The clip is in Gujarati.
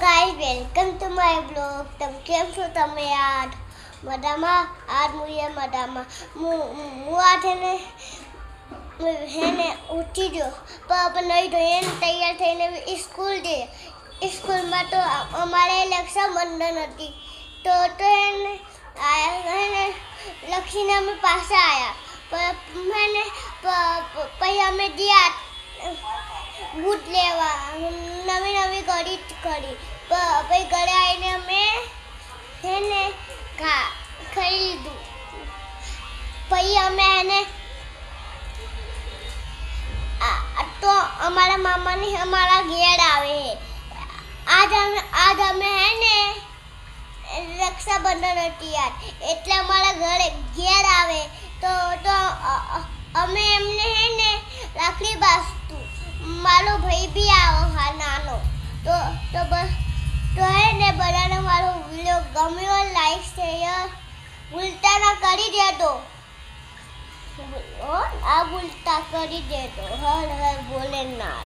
Guys welcome to my blog तम केम छो તમે યાર મજામાં આજ મુએ મજામાં હું આજે ને ઉઠી ગયો પણ નહીં ધોઈને તૈયાર થઈને સ્કૂલમાં તો અમારે લક્ષા મંડન હતી તો એને આયા લક્ષીને અમે પાછા આવ્યા પણ પછી અમે ગયા બૂટ લેવા નવી ગળી કરી પછી ઘરે આવીને અમે એને ખાઈ લીધું પછી અમે એને તો અમારા મામાની અમારા ઘેર આવે આજ અમે હે ને રક્ષાબંધન હતી યાર એટલે અમારા ઘરે ઘેર આવે તો અમે એમને હે ને રાખડી બાંધતું મારો ભાઈ બી આવો હા નાનો તો હે ને બધાને મારો વિડીયો ગમ્યો લાઈક શેર ભૂલતા ના કરી દેજો ભૂલતા કરી દેજો હર હર ભોલેનાથ।